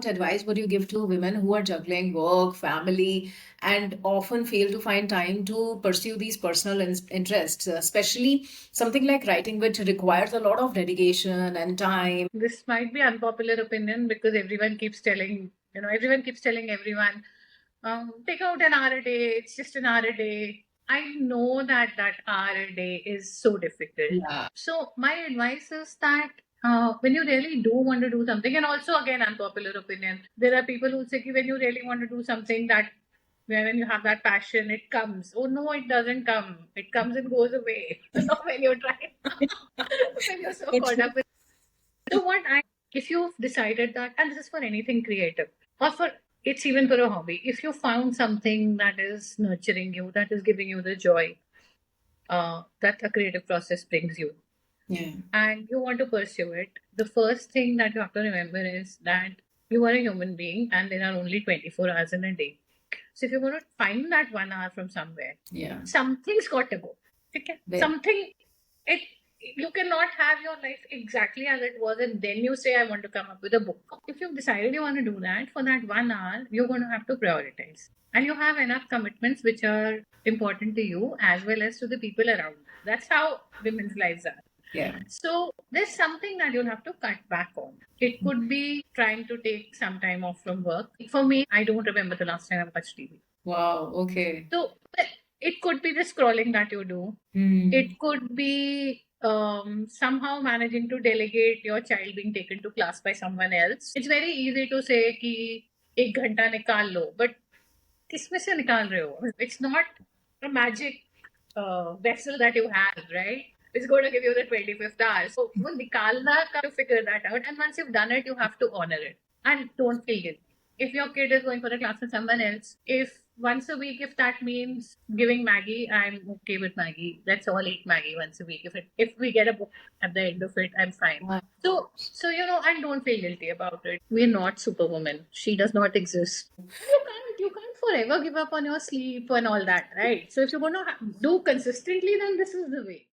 what advice would you give to women who are juggling work, family, and often fail to find time to pursue these personal interests, especially something like writing, which requires a lot of dedication and time? This might be unpopular opinion because everyone keeps telling everyone, take out an hour a day. It's just an hour a day. I know that that hour a day is so difficult. Yeah. So my advice is that when you really do want to do something, and also again unpopular opinion, there are people who say ki when you really want to do something that when you have that passion, it comes. Oh no, it doesn't come. It comes and goes away. Not when you try. When you're so caught up with. So if you've decided that, and this is for anything creative, or for it's even for a hobby, if you found something that is nurturing you, that is giving you the joy that a creative process brings you, Yeah. and you want to pursue it, the first thing that you have to remember is that you are a human being and there are only 24 hours in a day. So if you're going to find that 1 hour from somewhere, Yeah. something's got to go. Okay? Very. Something, it you cannot have your life exactly as it was and then you say, I want to come up with a book. If you've decided you want to do that, for that 1 hour, you're going to have to prioritize. And you have enough commitments which are important to you as well as to the people around. That's how women's lives are. Yeah. So there's something that you'll have to cut back on. It could be trying to take some time off from work. For me, I don't remember the last time I watched TV. Wow. Okay. So it could be the scrolling that you do. It could be somehow managing to delegate your child being taken to class by someone else. It's very easy to say कि एक घंटा निकाल लो, but किसमें से निकाल रहे हो? It's not a magic vessel that you have, right? It's going to give you the 25th hour. So वो निकालना का to figure that out. And once you've done it, you have to honor it. And don't feel guilty. If your kid is going for a class with someone else, if once a week, if that means giving Maggie, I'm okay with Maggie. Let's all eat Maggie once a week. If we get a book at the end of it, I'm fine. Wow. So and don't feel guilty about it. We're not Superwoman. She does not exist. You can't forever give up on your sleep and all that, right? So if you're going to do consistently, then this is the way.